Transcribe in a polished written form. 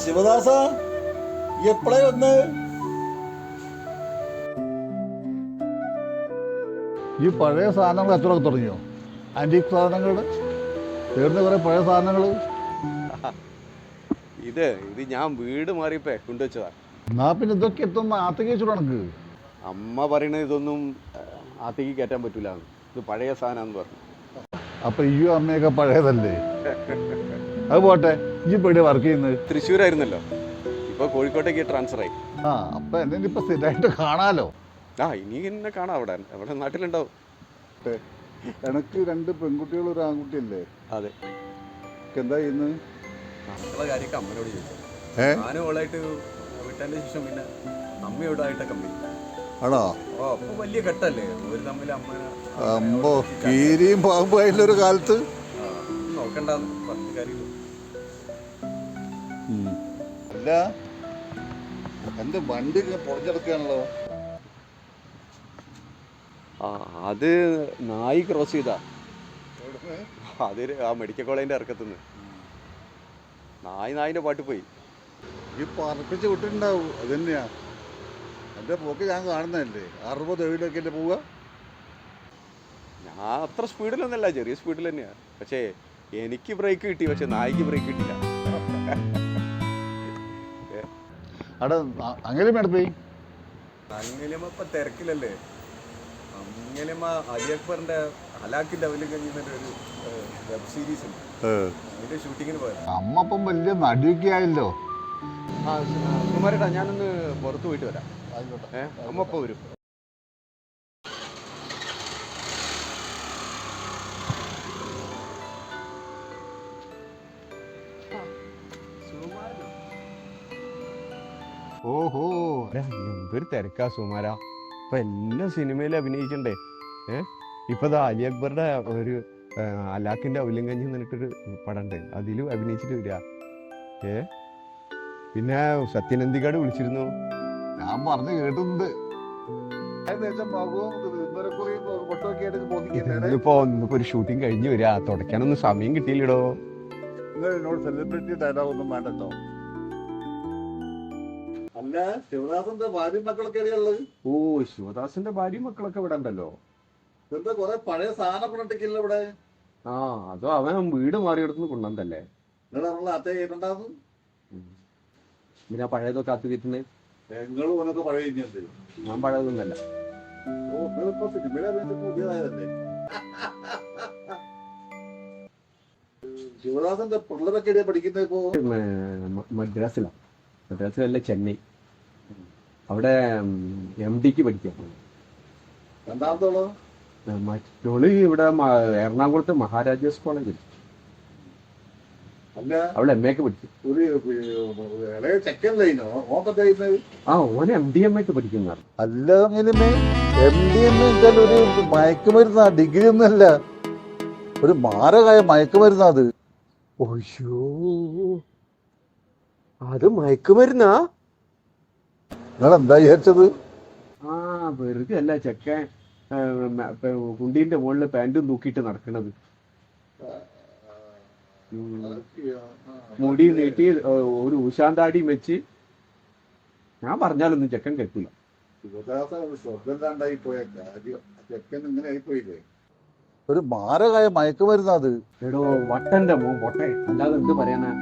ശിവദാസ എപ്പോഴേ വന്ന്? ഈ പഴയ സാധനങ്ങൾ കച്ചവടമൊക്കെ തുടങ്ങിയോ? ആൻറ്റീക് സാധനങ്ങൾ തീർന്ന കുറേ പഴയ സാധനങ്ങൾ. ഇത് ഞാൻ വീട് മാറിയപ്പോ കൊണ്ടുവച്ചതാ. എന്നാ പിന്നെ ഇതൊക്കെ എത്തുന്ന ആത്തേക്ക് വെച്ചിട്ട് കണക്ക്. അമ്മ പറയണത് ഇതൊന്നും ആത്തേക്ക് കയറ്റാൻ പറ്റൂല, ഇത് പഴയ സാധനമാന്ന് പറഞ്ഞു. അപ്പൊ ഈ അമ്മയൊക്കെ പഴയതല്ലേ? അത് പോട്ടെ, ഈ പേടി വർക്ക് ചെയ്യുന്നത് തൃശ്ശൂരായിരുന്നല്ലോ, ഇപ്പൊ കോഴിക്കോട്ടേക്ക് ട്രാൻസ്ഫർ ആയി. ആ അപ്പൊ എന്നെ ഇപ്പൊ സ്ഥിരമായിട്ട് കാണാലോ. ആ ഇനി എന്നെ കാണാം, അവിടെ നാട്ടിലുണ്ടാവും. എനക്ക് 2 പെൺകുട്ടികളും ഒരു ആൺകുട്ടിയല്ലേ? അതെ. എന്താ ചെയ്യുന്നത്? മക്കളെ കാര്യമൊക്കെ അമ്മനോട് ചോദിച്ചു. ഞാനും അവളായിട്ട് വിട്ടതിന്റെ ശേഷം പിന്നെ അമ്മയോടായിട്ട് കമ്പനി. ആണോ? ഓ അപ്പൊ വലിയ കെട്ടല്ലേ ഒരു തമ്മിൽ അമ്പോ കീരിയും പാമ്പും ആയിട്ടൊരു കാലത്ത്. നോക്കണ്ടെന്ന് പറഞ്ഞ കാര്യമില്ല. അല്ല എന്റെ വണ്ടി പൊളിച്ചെടുക്കുകയാണല്ലോ. ആ അത് നായി ക്രോസ് ചെയ്താ. അത് ആ മെഡിക്കൽ കോളേജിന്റെ ഇറക്കത്തുനിന്ന് നായിന്റെ പാട്ട് പോയി. ഈ പറപ്പിച്ച് വിട്ടിട്ടുണ്ടാവും. അത് തന്നെയാ എന്റെ പോക്ക് ഞാൻ കാണുന്നതല്ലേ. 60-70 അല്ലേ പോവുക? ഞാൻ അത്ര സ്പീഡിലൊന്നല്ല, ചെറിയ സ്പീഡിൽ തന്നെയാ. പക്ഷേ എനിക്ക് ബ്രേക്ക് കിട്ടി, പക്ഷെ നായിക്ക് ബ്രേക്ക് കിട്ടില്ല. അവിടെ അങ്ങനെ പോയി. അങ്ങനെയമ്മ ഇപ്പൊ തിരക്കിലല്ലേ. അങ്ങനെയമ്മ അലി അക്ബറിന്റെ ഹലാക്കിന്റെ അവലും കഴിഞ്ഞിട്ട് ഒരു വെബ് സീരീസ് ഉണ്ട്, അതിന്റെ ഷൂട്ടിങ്ങിന് പോയത്. അമ്മ അപ്പം വലിയ നടിയൊക്കെ ആയല്ലോ. ആ കുമാരേട്ടാ, ഞാനൊന്ന് പുറത്ത് പോയിട്ട് വരാം. അമ്മ ഇപ്പൊ വരും. ഓഹോ, എന്തൊരു തിരക്കാ സുമാരാ. ഇപ്പൊ എല്ലാ സിനിമയിലും അഭിനയിക്കണ്ടേ. ഇപ്പൊ അലി അക്ബറുടെ ഒരു അലാക്കിന്റെ ഔലിംഗഞ്ഞി എന്നിട്ടൊരു പടം ഉണ്ട്, അതിലും അഭിനയിച്ചിട്ട് വരിക. പിന്നെ സത്യനന്ദിക്കാട് വിളിച്ചിരുന്നു. ഞാൻ പറഞ്ഞു കേട്ടിട്ടുണ്ട്. ഇന്നിപ്പോ ഒരു ഷൂട്ടിങ് കഴിഞ്ഞു വരിക, തുടയ്ക്കാനൊന്നും സമയം കിട്ടിയില്ലടോ. എന്നോട് സെലിബ്രിറ്റി ഡയലോഗ് ഒന്നും വേണ്ടല്ലോ. അല്ല ശിവദാസന്റെ ഭാര്യയും മക്കളൊക്കെ എവിടെയുള്ളത്? ഓ ശിവദാസന്റെ ഭാര്യയും മക്കളൊക്കെ ഇവിടെ ഉണ്ടല്ലോ. എന്താ കൊറേ പഴയ സാധനം കൊണ്ടിട്ടില്ല ഇവിടെ? ആ അതോ അവൻ വീട് മാറിയെടുത്തുനിന്ന് കൊണ്ടുവന്നല്ലേ. നിങ്ങൾ അത്തേ ചെയ്തിട്ടുണ്ടാകും. പിന്നെ പഴയതൊക്കെ കാത്തു കയറ്റുന്നേ. നിങ്ങളും ഓനൊക്കെ പഴയ കഴിഞ്ഞത്. ഞാൻ പഴയതൊന്നല്ല. ഓ നിങ്ങളിപ്പോ സിനിമയിലെ പുതിയതായതല്ലേ. ശിവദാസന്റെ പിള്ളേരൊക്കെ എവിടെയാ പഠിക്കുന്നത് ഇപ്പോ? മദ്രാസിലല്ല, ചെന്നൈ. അവിടെ MDക്ക് പഠിക്കാം. രണ്ടാമത്തോളോ? മറ്റോള് ഇവിടെ എറണാകുളത്ത് മഹാരാജാസ് കോളേജിൽ. അല്ല അവള് MA പഠിക്കും. ഒരു ചെക്കൻലൈനോ ഓക്കെ? ആ ഓന് MDMA പഠിക്കുന്ന. അല്ല MDMA ഒരു മയക്കുമരുന്നാ, ഡിഗ്രി ഒന്നല്ല, ഒരു മാരകായ മയക്കുമരുന്നാ അത്. ഓയ്യോ, അത് മയക്കുമരുന്നാ? നിങ്ങൾ എന്താ വിചാരിച്ചത്? ആ വെറുതെ അല്ല ചെക്കൻ കുണ്ടീന്റെ മുകളില് പാന്റും തൂക്കിയിട്ട് നടക്കണത്. മുടി നീട്ടി ഒരു ഉശാന്താടിയും വെച്ച്. ഞാൻ പറഞ്ഞാലൊന്നും ചെക്കൻ കേട്ടില്ല. ചെക്കൻ ഇങ്ങനെ ആയിപ്പോയില്ലേ. ഒരു മാരകായ മയക്കുമരുന്നാ അത്. എടോ വട്ടന്റെ മോൻ പൊട്ടെ, അല്ലാതെ എന്ത് പറയാനാ.